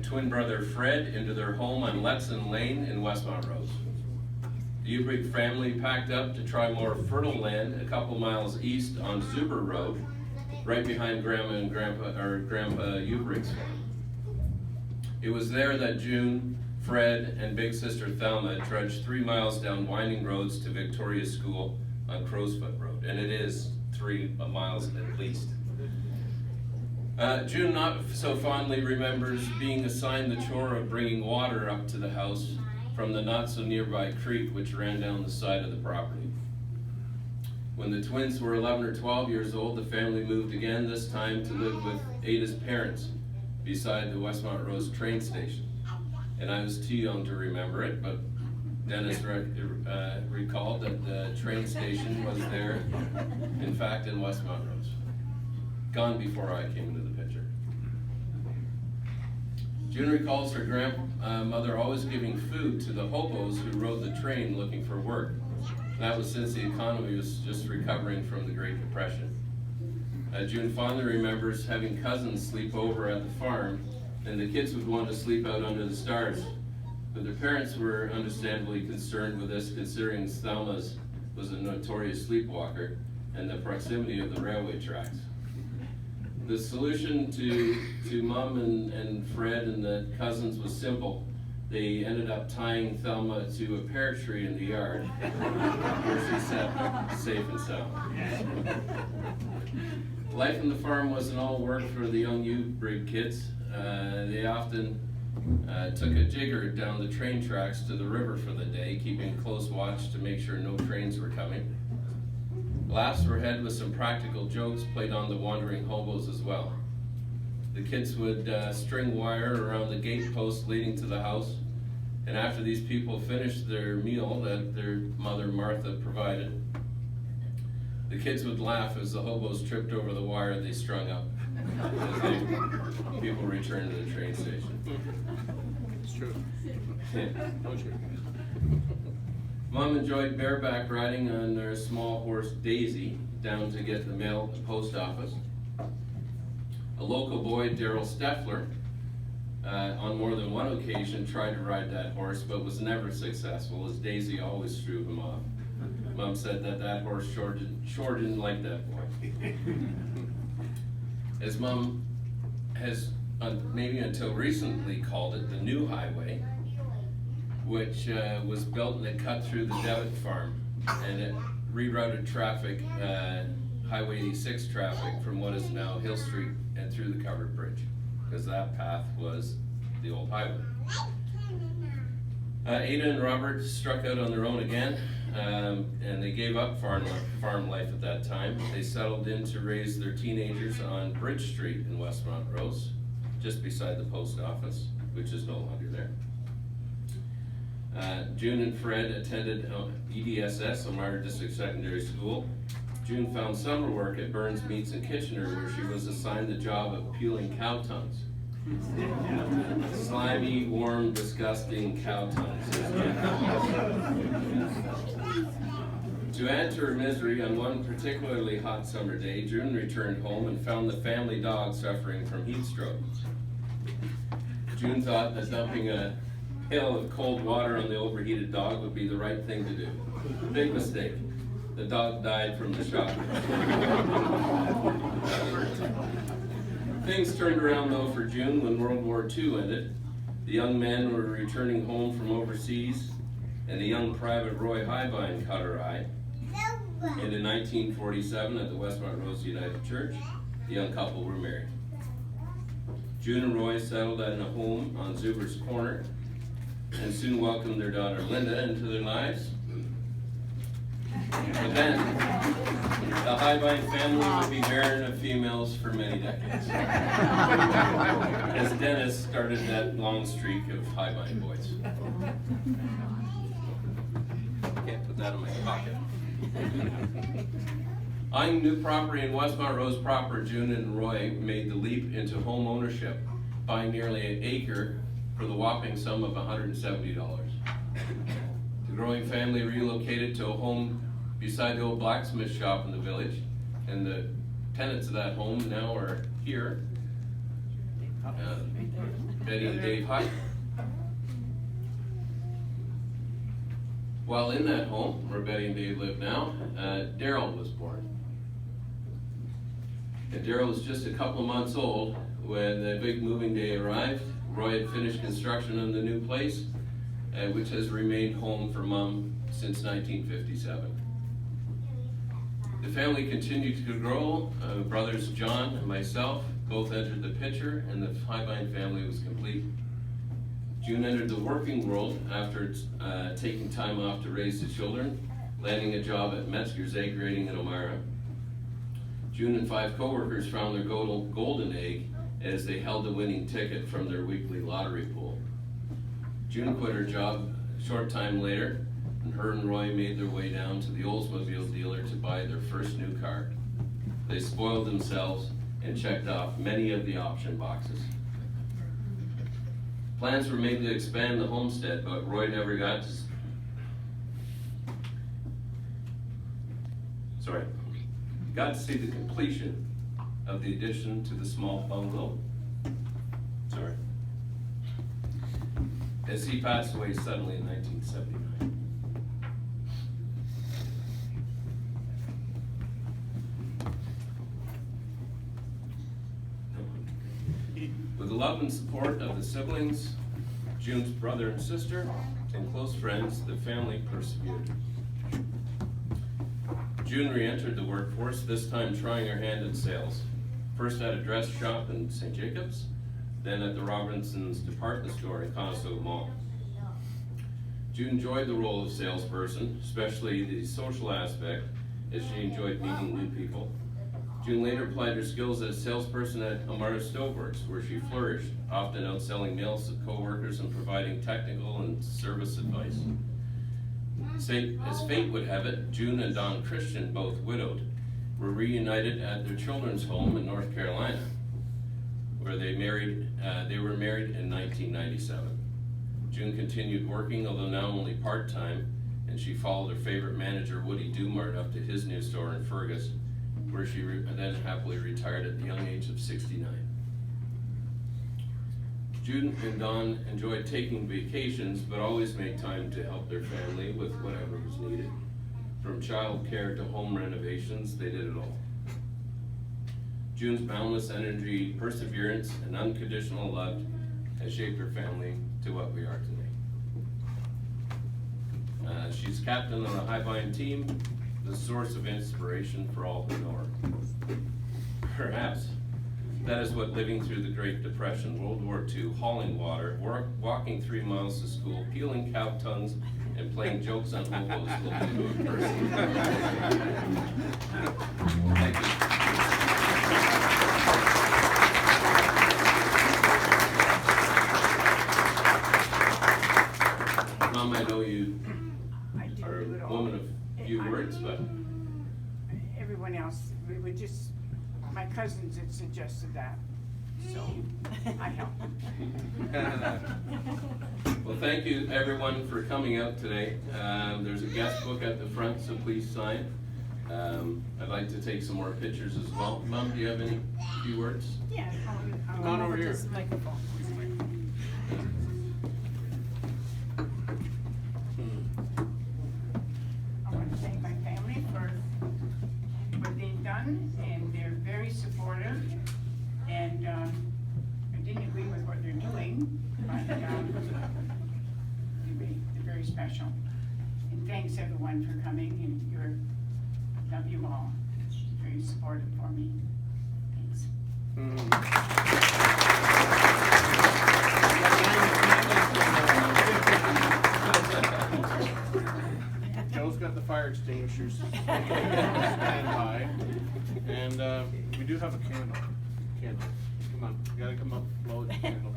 twin brother Fred into their home on Letson Lane in Westmont Rose. The Ubrick family packed up to try more fertile land a couple miles east on Zuber Road, right behind Grandpa Ubrick's farm. It was there that June, Fred, and big sister Thelma trudged 3 miles down winding roads to Victoria School on Crowsfoot Road, and it is 3 miles at least. June not so fondly remembers being assigned the chore of bringing water up to the house from the not so nearby creek which ran down the side of the property. When the twins were 11 or 12 years old, the family moved again, this time to live with Ada's parents beside the Westmont Rose train station. And I was too young to remember it, but Dennis recalled that the train station was there, in fact, in Westmont Rose. Gone before I came into the picture. June recalls her grandmother always giving food to the hobos who rode the train looking for work. That was since the economy was just recovering from the Great Depression. June fondly remembers having cousins sleep over at the farm, and the kids would want to sleep out under the stars. But their parents were understandably concerned with this, considering Thelma was a notorious sleepwalker and the proximity of the railway tracks. The solution to Mom and Fred and the cousins was simple. They ended up tying Thelma to a pear tree in the yard, where she sat safe and sound. Life on the farm wasn't all work for the young Ubrick kids. They often took a jigger down the train tracks to the river for the day, keeping close watch to make sure no trains were coming. Laughs were had with some practical jokes played on the wandering hobos as well. The kids would string wire around the gate post leading to the house, and after these people finished their meal that their mother Martha provided, the kids would laugh as the hobos tripped over the wire they strung up as people returned to the train station. It's true. Don't you? Mom enjoyed bareback riding on their small horse Daisy down to get the mail at the post office. A local boy, Daryl Steffler, on more than one occasion tried to ride that horse but was never successful, as Daisy always threw him off. Mom said that horse sure didn't like that boy. As Mom has maybe until recently called it the new highway, which was built and it cut through the Devitt farm, and it rerouted traffic, Highway 86 traffic, from what is now Hill Street and through the covered bridge, because that path was the old highway. Ada and Robert struck out on their own again, and they gave up farm life at that time. They settled in to raise their teenagers on Bridge Street in Westmont Rose, just beside the post office, which is no longer there. June and Fred attended EDSS, Elmira District Secondary School. June found summer work at Burns Meats in Kitchener, where she was assigned the job of peeling cow tongues. Slimy, warm, disgusting cow tongues. To add to her misery, on one particularly hot summer day, June returned home and found the family dog suffering from heat stroke. June thought that dumping a pail of cold water on the overheated dog would be the right thing to do. Big mistake. The dog died from the shock. Things turned around though for June when World War II ended. The young men were returning home from overseas, and the young Private Roy Highbine caught her eye. And in 1947 at the Westmont Rose United Church, the young couple were married. June and Roy settled in a home on Zuber's Corner and soon welcomed their daughter Linda into their lives. But then, the Highbine family would be barren of females for many decades, as Dennis started that long streak of Highbine boys. Can't put that in my pocket. Eyeing new property in Westmont Rose proper, June and Roy made the leap into home ownership, buying nearly an acre for the whopping sum of $170. The growing family relocated to a home beside the old blacksmith shop in the village, and the tenants of that home now are here. Betty and Dave Hyde. While in that home, where Betty and Dave live now, Daryl was born. And Daryl was just a couple of months old when the big moving day arrived. Roy had finished construction on the new place, which has remained home for Mom since 1957. The family continued to grow. Brothers John and myself both entered the picture, and the Highbind family was complete. June entered the working world after taking time off to raise the children, landing a job at Metzger's Egg Grading in O'Mara. June and 5 coworkers found their golden egg as they held the winning ticket from their weekly lottery pool. June quit her job a short time later, and her and Roy made their way down to the Oldsmobile dealer to buy their first new car. They spoiled themselves and checked off many of the option boxes. Plans were made to expand the homestead, but Roy never got to see the completion of the addition to the small bungalow. As he passed away suddenly in 1979. With the love and support of the siblings, June's brother and sister, and close friends, the family persevered. June re-entered the workforce, this time trying her hand at sales. First at a dress shop in St. Jacobs, then at the Robinson's department store in Conestoga Mall. June enjoyed the role of salesperson, especially the social aspect, as she enjoyed meeting new people. June later applied her skills as salesperson at O'Mara Stoveworks, where she flourished, often outselling meals to co-workers and providing technical and service advice. As fate would have it, June and Don Christian, both widowed, were reunited at their children's home in North Carolina, where they were married in 1997. June continued working, although now only part-time, and she followed her favorite manager, Woody Dumart, up to his new store in Fergus, where she then happily retired at the young age of 69. June and Don enjoyed taking vacations, but always made time to help their family with whatever was needed. From child care to home renovations, they did it all. June's boundless energy, perseverance, and unconditional love has shaped her family to what we are today. She's captain of the Highbind team, the source of inspiration for all who know her. Perhaps that is what living through the Great Depression, World War II, hauling water, walking 3 miles to school, peeling cow tongues, and playing jokes on hobos will do to a person. Thank you. Mom, I know you are a woman of few words, but everyone else, we would just, my cousins had suggested that, so I helped. Well, thank you everyone for coming out today. There's a guest book at the front, so please sign. I'd like to take some more pictures as well. Mom, do you have any few words? Yeah, I'll Come on over here. this microphone. I want to thank my family for what they've done, and they're very supportive, and I didn't agree with what they're doing, but anyway, they're very special. And thanks everyone for coming, and love you all. Very supportive for me. Thanks. Joe's got the fire extinguishers. Stand by. And we do have a candle. Come on, you gotta come up, blow the candle.